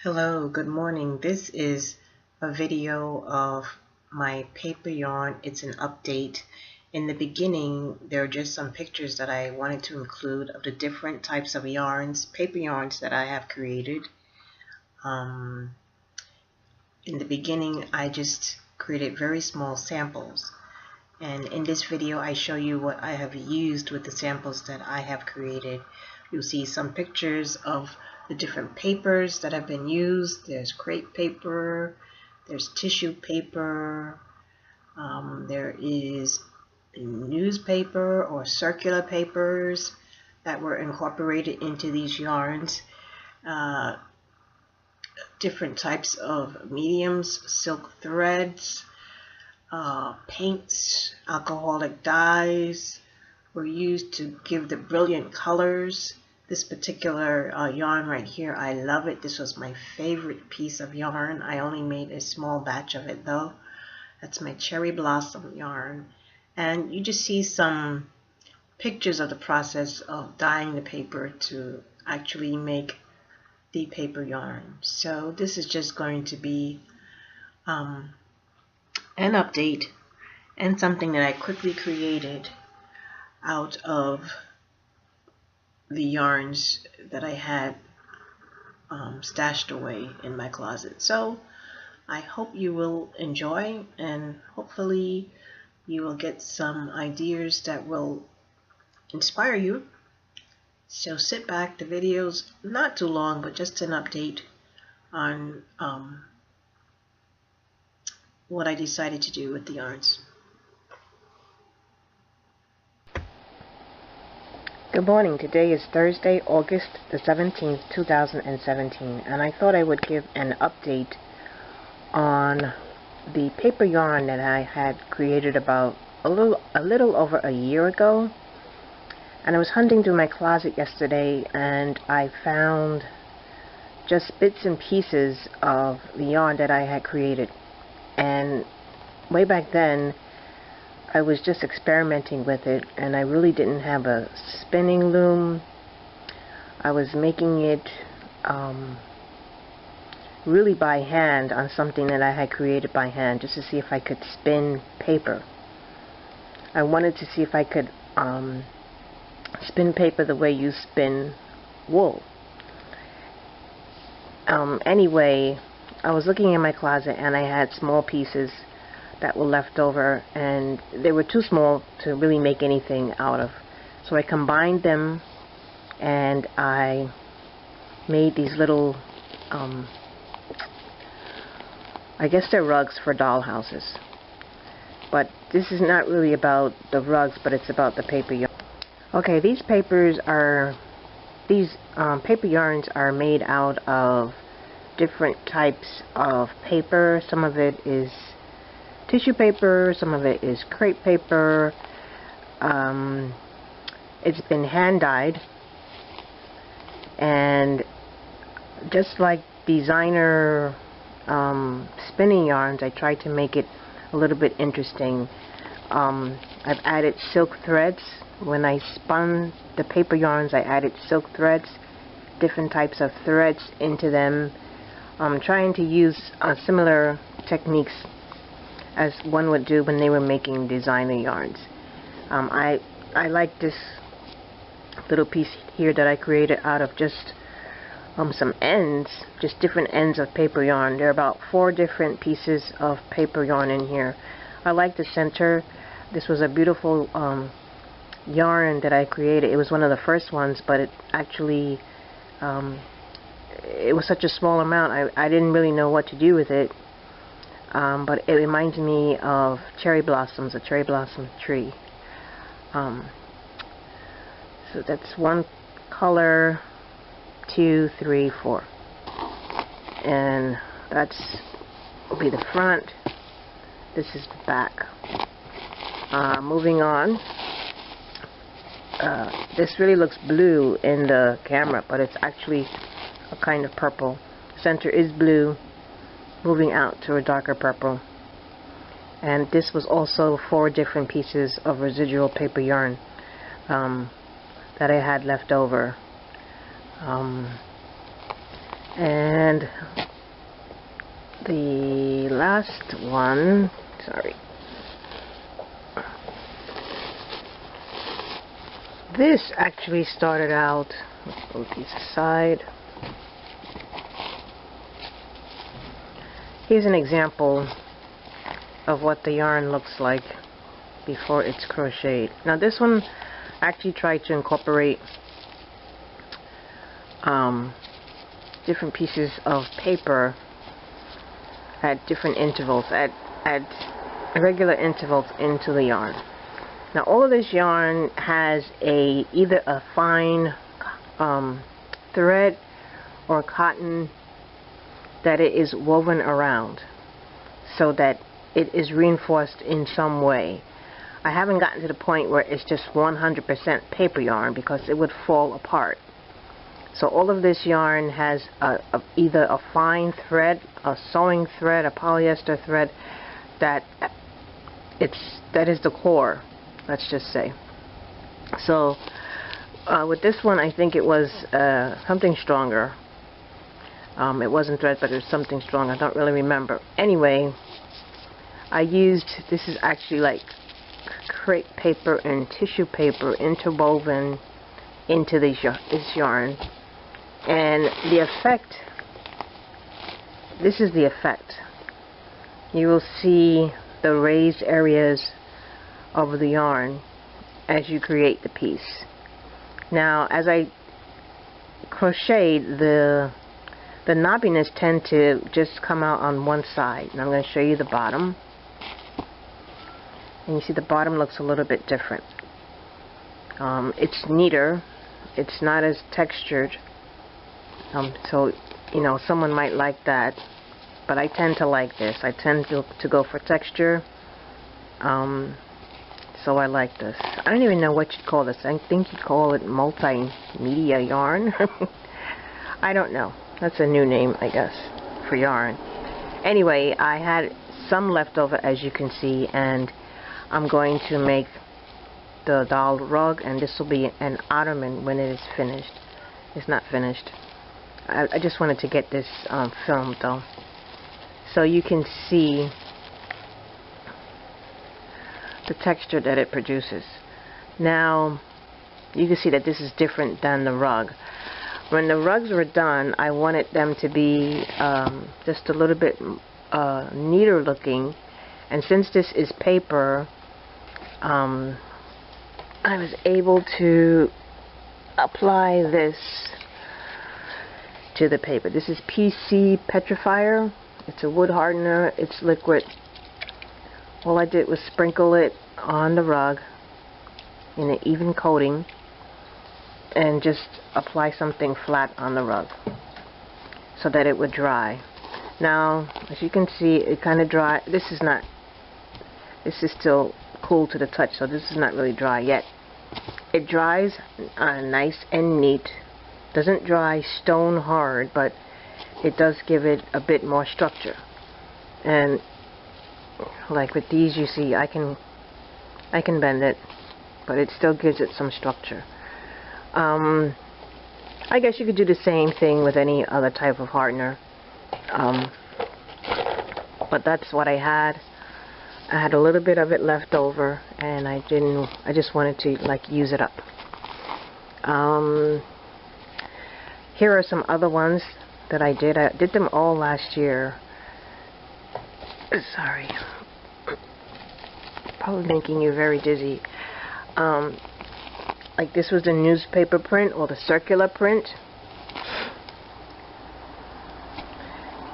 Hello, good morning. This is a video of my paper yarn. It's an update. In the beginning, there are just some pictures that I wanted to include of the different types of yarns, paper yarns that I have created. In the beginning, I just created very small samples. And in this video, I show you what I have used with the samples that I have created. You'll see some pictures of the different papers that have been used. There's crepe paper, there's tissue paper, there is newspaper or circular papers that were incorporated into these yarns. Different types of mediums, silk threads, paints, alcoholic dyes were used to give the brilliant colors. This particular yarn right here, I love it. This was my favorite piece of yarn. I only made a small batch of it though. That's my cherry blossom yarn. And you just see some pictures of the process of dyeing the paper to actually make the paper yarn. So this is just going to be an update and something that I quickly created out of the yarns that I had stashed away in my closet. So I hope you will enjoy, and hopefully you will get some ideas that will inspire you. So sit back. The video's not too long, but just an update on what I decided to do with the yarns. Good morning. Today is Thursday, August the 17th, 2017, and I thought I would give an update on the paper yarn that I had created about a little over a year ago. And I was hunting through my closet yesterday and I found just bits and pieces of the yarn that I had created. And way back then I was just experimenting with it, and I really didn't have a spinning loom. I was making it really by hand on something that I had created by hand, just to see if I could spin paper. I wanted to see if I could spin paper the way you spin wool. Anyway, I was looking in my closet and I had small pieces that were left over, and they were too small to really make anything out of. So I combined them and I made these little, I guess they're rugs for doll houses. But this is not really about the rugs, but it's about the paper yarn. Okay, these paper yarns are made out of different types of paper. Some of it is tissue paper, some of it is crepe paper. It's been hand dyed, and just like designer spinning yarns, I tried to make it a little bit interesting. I've added silk threads. When I spun the paper yarns, I added silk threads, different types of threads into them. I'm trying to use similar techniques as one would do when they were making designer yarns. I like this little piece here that I created out of just some ends, just different ends of paper yarn. There are about 4 different pieces of paper yarn in here. I like the center. This was a beautiful yarn that I created. It was one of the first ones, but it actually it was such a small amount, I didn't really know what to do with it. But it reminds me of cherry blossoms, a cherry blossom tree. So that's one color, 2, 3, 4. And that's will be the front. This is the back. Moving on. This really looks blue in the camera, but it's actually a kind of purple. Center is blue, moving out to a darker purple. And this was also 4 different pieces of residual paper yarn that I had left over. And the last one, sorry, this actually started out, let's move these aside. Here's an example of what the yarn looks like before it's crocheted. Now this one actually tried to incorporate different pieces of paper at different intervals, at regular intervals into the yarn. Now all of this yarn has either a fine thread or cotton that it is woven around so that it is reinforced in some way. I haven't gotten to the point where it's just 100% paper yarn because it would fall apart. So all of this yarn has either a fine thread, a sewing thread, a polyester thread that is the core, let's just say. So with this one, I think it was something stronger. It wasn't thread, but it was something strong. I don't really remember. Anyway, I used, this is actually like crepe paper and tissue paper interwoven into this yarn. And the effect, this is the effect. You will see the raised areas of the yarn as you create the piece. Now, as I crocheted, the knobbiness tend to just come out on one side. And I'm going to show you the bottom. And you see the bottom looks a little bit different. It's neater. It's not as textured. So, you know, someone might like that. But I tend to like this. I tend to go for texture. So I like this. I don't even know what you'd call this. I think you'd call it multimedia yarn. I don't know. That's a new name, I guess, for yarn. Anyway, I had some left over, as you can see, and I'm going to make the doll rug, and this will be an ottoman when it is finished. It's not finished. I just wanted to get this filmed, though, so you can see the texture that it produces. Now, you can see that this is different than the rug. When the rugs were done, I wanted them to be just a little bit neater looking, and since this is paper, I was able to apply this to the paper. This is PC Petrifier. It's a wood hardener. It's liquid. All I did was sprinkle it on the rug in an even coating and just apply something flat on the rug so that it would dry. Now, as you can see, it kind of dry. This is still cool to the touch, so this is not really dry yet. It dries nice and neat. Doesn't dry stone hard, but it does give it a bit more structure. And like with these, you see, I can bend it, but it still gives it some structure. I guess you could do the same thing with any other type of hardener, but that's what I had. I had a little bit of it left over, and I just wanted to like use it up. Here are some other ones that I did. I did them all last year. Sorry, probably making you very dizzy. Like this was the newspaper print or the circular print,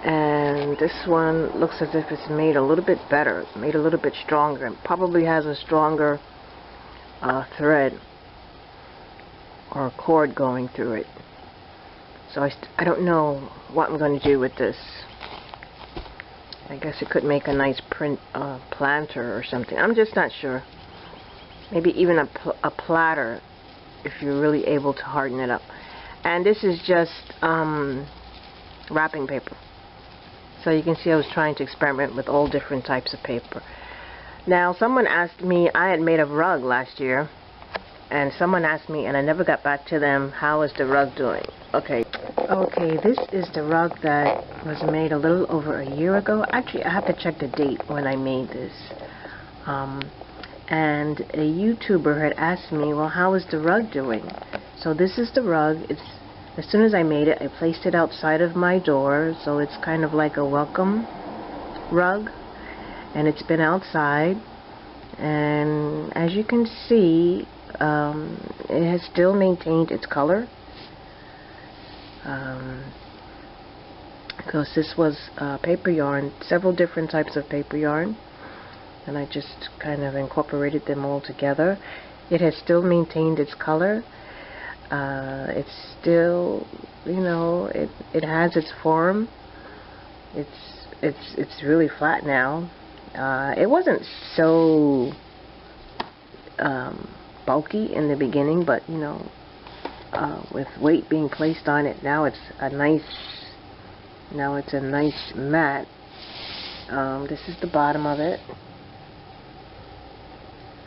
and this one looks as if it's made a little bit better, made a little bit stronger, and probably has a stronger thread or cord going through it. So I don't know what I'm going to do with this. I guess it could make a nice print planter or something. I'm just not sure. Maybe even a platter if you're really able to harden it up. And this is just wrapping paper. So you can see I was trying to experiment with all different types of paper. Now someone asked me, I had made a rug last year, and someone asked me, and I never got back to them, how is the rug doing? Okay, Okay, this is the rug that was made a little over a year ago. Actually, I have to check the date when I made this. And a YouTuber had asked me, well, how is the rug doing? So this is the rug. As soon as I made it, I placed it outside of my door, so it's kind of like a welcome rug. And it's been outside. And as you can see, it has still maintained its color. Because this was paper yarn, several different types of paper yarn, and I just kind of incorporated them all together. It has still maintained its color. It's still, you know, it has its form. It's really flat now. It wasn't so bulky in the beginning, but you know, with weight being placed on it, now it's a nice mat. This is the bottom of it.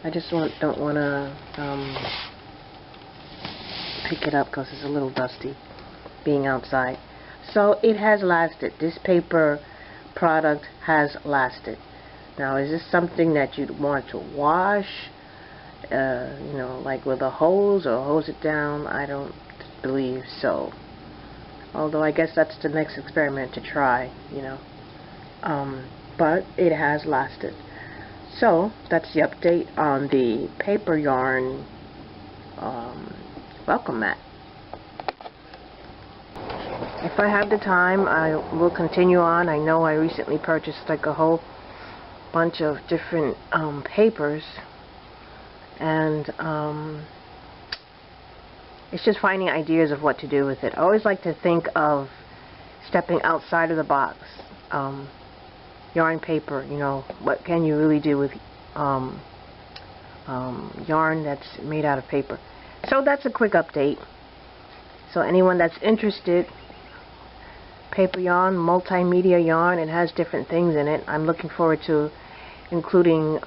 I just don't want to pick it up because it's a little dusty being outside. So it has lasted. This paper product has lasted. Now, is this something that you'd want to wash? You know, like with a hose or hose it down? I don't believe so. Although I guess that's the next experiment to try, you know. But it has lasted. So that's the update on the paper yarn welcome mat. If I have the time, I will continue on. I know I recently purchased like a whole bunch of different papers, and it's just finding ideas of what to do with it. I always like to think of stepping outside of the box. Yarn paper, you know, what can you really do with yarn that's made out of paper? So that's a quick update. So anyone that's interested, paper yarn, multimedia yarn, it has different things in it. I'm looking forward to including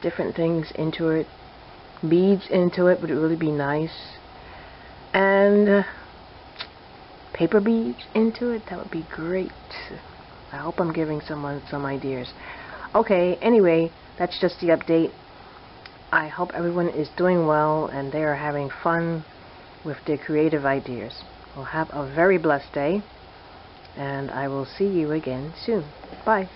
different things into it. Beads into it would really be nice. And paper beads into it, that would be great. I hope I'm giving someone some ideas. Okay, anyway, that's just the update. I hope everyone is doing well and they are having fun with their creative ideas. Well, have a very blessed day, and I will see you again soon. Bye.